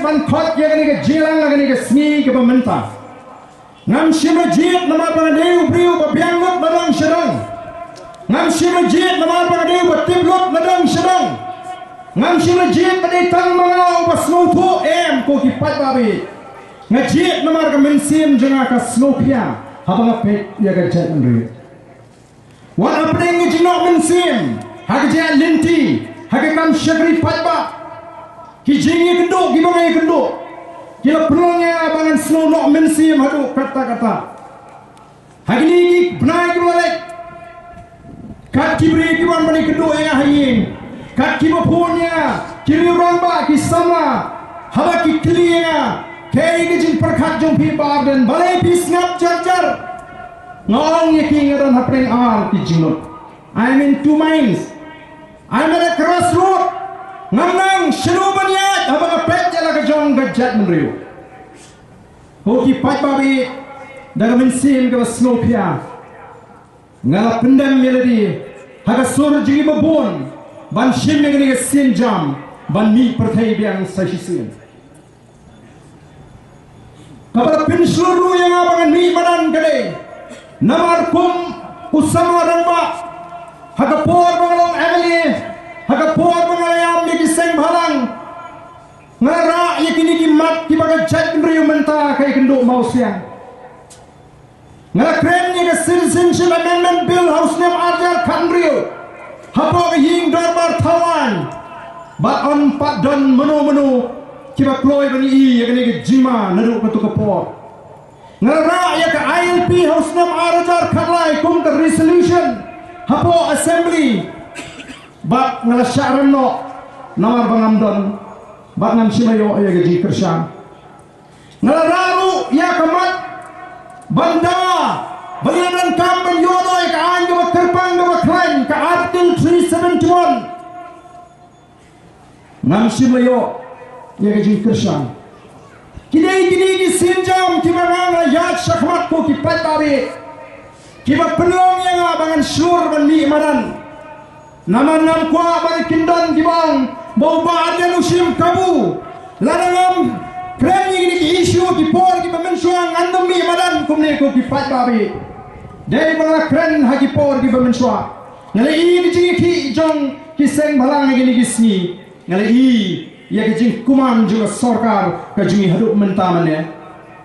ban khot ya gani ke jilang gani ke sni ke pementa ngam shima jit nama pangadeu priu babiangot ladang sedang ngam shima jit nama pangadeu batiblot ladang sedang ngam shima jit pada tang mangau basnoto ko ki pat babi ngajit nama ka mensim janga ka snopia habang apet ya ga jat ndri wan apeng ngi jinok mensim haga jat linti haga kam syagri patba ki jingi kenduk ki bangai kenduk kila pelongnya abangan snow nok mensim hadu kata-kata hagi ni ki benai ki balik kat kibri ki ban bani kenduk yang hayin kat ki bapunya kiri ramba ki sama haba ki kliya kei ki jing perkhat jong pi barden balai pi snap jar ngong ye ki ngadan hapeng al ki jingot I'm in two minds I'm at a crossroad ngamnang shenubanya abang apet jala ka jong gajat menriu hoki pat babi daga mensim ka snopia ngala pendam melody haga sur jigi babon ban shim ngani ka sin jam ban mi perthai biang sashisin kabar pinsluru yang abangan mi badan gede namar kum usama ramba haga por bangalong emily haga por bangalayam mi kiseng balang ngara yakini ki mat ki baga jat riu menta kai kenduk mau siang ngara krem ni ka citizenship amendment bill house name arjar kan riu hapo ka ying darbar tawan ba on pat don menu kiba kloy bani i yakini ki jima nadu patu ka por ngara ya ka ILP house name arjar khalai kum ka resolution hapo assembly bat ngala syaran no namar bangamdon bat ngam simayo ya gaji kersan ngala raru ya kamat banda balian kam ban yodo ka an ga terpang ga klain ka article 371 ngam simayo ya gaji kersan kidai ki sinjam ki banganga yat syakmat ko ki patabe kiba penuang yang abangan syur ban mi maran naman nam kwa ban kindan gibang bau ba ada musim kabu lanangam krem ni ki issue ki por ki pemensuang andam mi maran kumne ko ki pat babi dei bang kren hagi por ki pemensua ngale i ki ki jong ki seng balang ni ki sni ngale i ya ki jing kuman juga sarkar ka jing haduk mentamane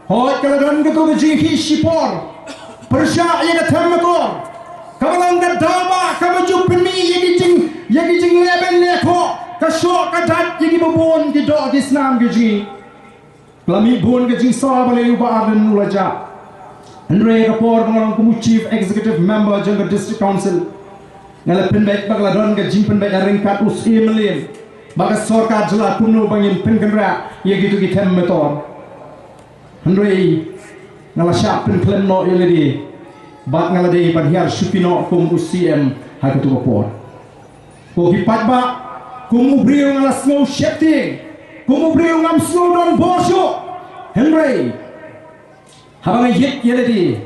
hot kaladan ko to jing ki sipor persya ya ka thermator kabalang ka dama ka maju pemi ya ki jing leben lekho ka syok ka dat ki babon ki do ki islam ki jing klami bon ki jing sa bale uba aden ulaja andre ka por bangalang ku chief executive member jang district council ngala penbek bagla don ka jing penbek ringkat us emelim baga sarkar jela kumno bangin pengenra ya gitu ki thermator andre ngala syap pen klem no eledi bat ngala dei ban hiar supino kum UCM ha ketu por ko ki patba kum ubriu ngala snow shifting kum ubriu ngam snow don bosho henry habang yet eledi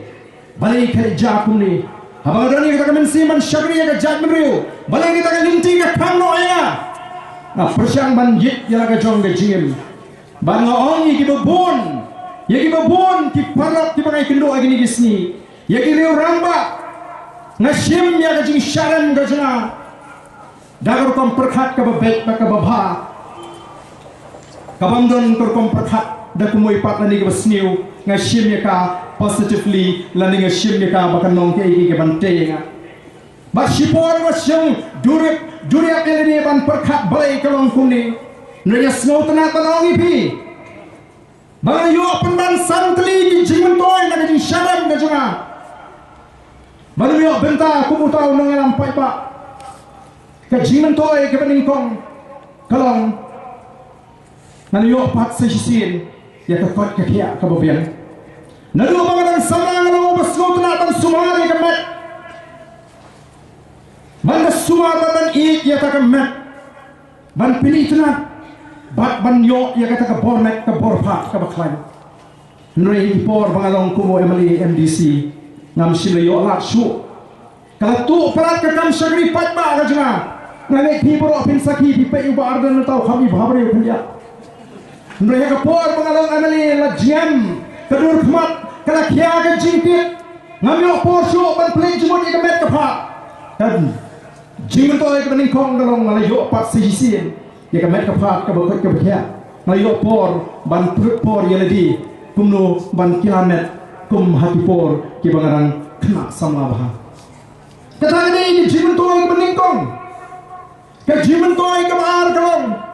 balai kerja kumni habang dani kita mensi man syagri ka jat mriu balai kita ka linti ka kamno ya na persyang ban yet ya ka jong ka jim ban ngaongi ki babon ya ki babon ki parap ki bangai kendo agini gisni ya ki riu ramba ngashim ya ka jing sharan ka jana dagar kom perkhat ka babet ka babha kabamdon kor kom perkhat da kumoy pat lani ka basniu ngashim ya ka positively lani ngashim ya ka bakanong ke iki ke bante nga ba sipor wasyong durep eleni ban perkhat balai kalong kuni nanya snow tana tanong ipi bang yo pendan santli ki jingun toy na ki sharam ka janga bang yo benta ku mutau nang alam pai pa ka jingun toy ke baning kong kalong nan yo pat sesin ya ka kot ka kia ka bobian na do bang dan samang no bas snow tana tan sumari ka mat bang sumar ban ik ya ta ka mat ban pili tana bat ban yo ya kata ka bormet ka borpat ka baklan nrei por bangalong kumo emali MDC ngam sila yo lat shu kala tu parat ka kam shagri pat ba ka jna ngane ki boro pin saki pi pe uba ardan tau khami bhabre khunja mereka por pengalong amali la jam kedur khmat kala khia ke jingkit ngamyo por syo ban play jumon ke met ka pha dan jing to ke ning kong galong la yo pat si sien ye ka met ka pha ka bo ka khia la yo por ban prut por ye di kumno ban kilomet kum hati por ke bangarang kena samla bah kata ni jing to ke ning kong ke jing to ke bar galong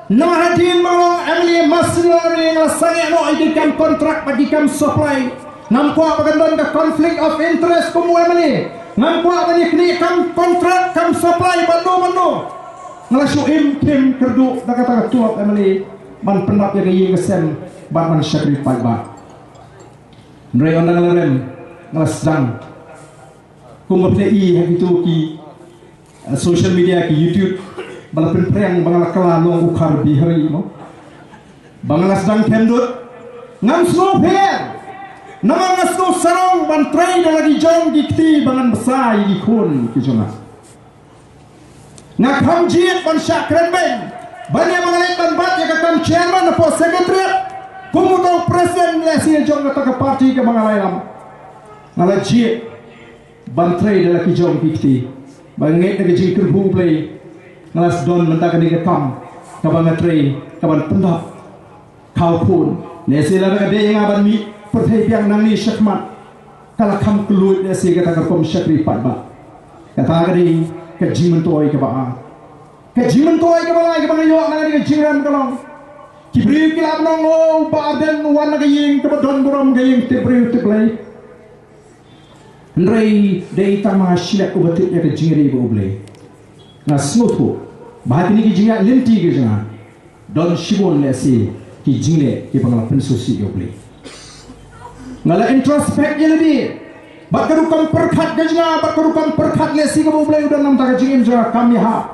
nama hadin malong amli maslo ring la sange no idikam kontrak padikam supply namko bagandon ka conflict of interest kumu amli namko bani kni kam kontrak kam supply bando ngala suim kim kerdu kata tuap amli man penap ya yi kesem ban man syakri ba ndre on ngalaren ngala sedang kumu play hagitu ki social media ki YouTube balapin preng bangala kala long ukar bihari mo bangala sedang kendut ngam snow fair nama ngasno sarong ban train lagi jong dikti bangan besai di kun kijona ngakam jiet ban syakren ben banyak mengalai ban bat ya kakam chairman po secretary kumutau presiden lesi jong kata ke parti ke bangalai lam ngalai jiet ban train lagi jong dikti banget lagi jingker bu play ngalas don mentakan di kam kaban ngatri kaban pendap kau pun nesi laga ade yang aban mi perthai piang nang ni syakmat kala kam kelut nesi kata kom syakri patba kata gadi ke jimen toy ke ba ke jimen toy ke balai ke bangayo nang ni jiran kalong kibri kilap nang o ba den wan ga ying ke don borom ga ying te bri te play ndrei dei tamashilak ubatit ya ke jingri bo blay na snoto bahati ni ki jinga lenti ke janga don shibon lesi ki jingle ki bangala pensusi yoble ngala introspect ye lebih bakaru kam perkhat ke janga bakaru kam perkhat lesi ke boble udah nam ta jingim janga kami ha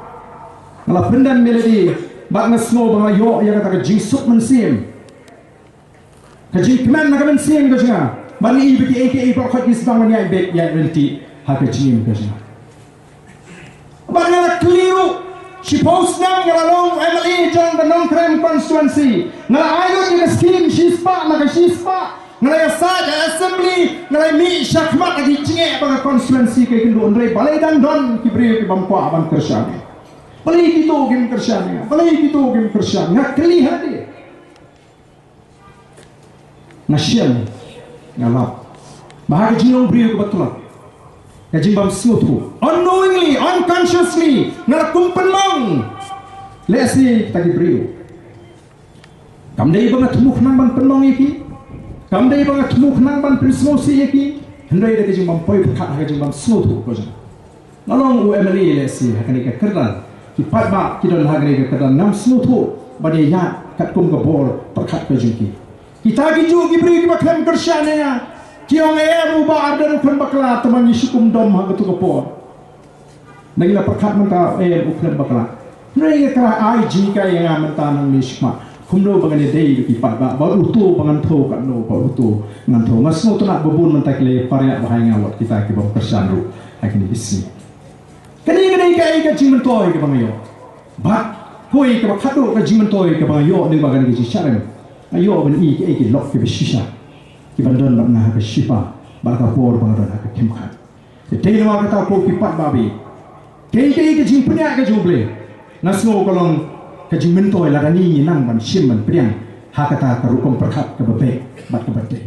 ngala pendan melodi bak ngasno bangala yo ya kata jing sup mensim ke jing kman na kamen sim ke janga bani ibiki aka perkhat ki sedang ni ai bek ya lenti ha ke jingim ke janga bangala keliru si post nang ngalong MLA jong kanong krem constituency ngala ayo di scheme shispa naga shispa ngala saja assembly ngala mi syakmat lagi cinge bang constituency ke kindu ndrei balai dan don kibri ke bangkwa abang kersyane balai gitu gim kersyane balai gitu gim kersyane ngakli hadi nasyam ngalap bahag jinong brio ke betulan kajimbam smutu unknowingly unconsciously ngalakum penmong lesi kita diberi kamdai banget muk nang ban penmong iki kamdai banget muk nang ban prismosi iki hendai de kajimbam poi phat kajimbam smutu ko jang nolong UMLE lesi hakani ka kerdan ki patba ki don hagani ka kerdan nam smutu bade ya kat kum ka bor perkhat ka jingki kita ki ju ki beri ki baklam kersyane ya kiong emu ba ardan ukun bakla teman yisukum dom ha ketu kepor nagila perkhat menta ukun bakla ngai ka IG ka yang menta nang misma kumno bangane dei ki pat ba utu bangan tho kan no ba utu ngan tho ngasno tu nak bebun menta kle parya bahai ngawat kita ki bang persan ru akini isi kani ka jimen toy ke bangayo ba koi ka khatu ka jimen toy ke bangayo ni bagan ki syarem ayo ban ki lok ke bisisa kibandon bak na ke shifa baka por bangdon ha ke khimkhat te no kata ko kipat babi ke jing punya ke juble nasno kolong ke jing mentoy la ni nang ban shim ban priang ha kata ka rukom perkhat ke bebe bat ke bate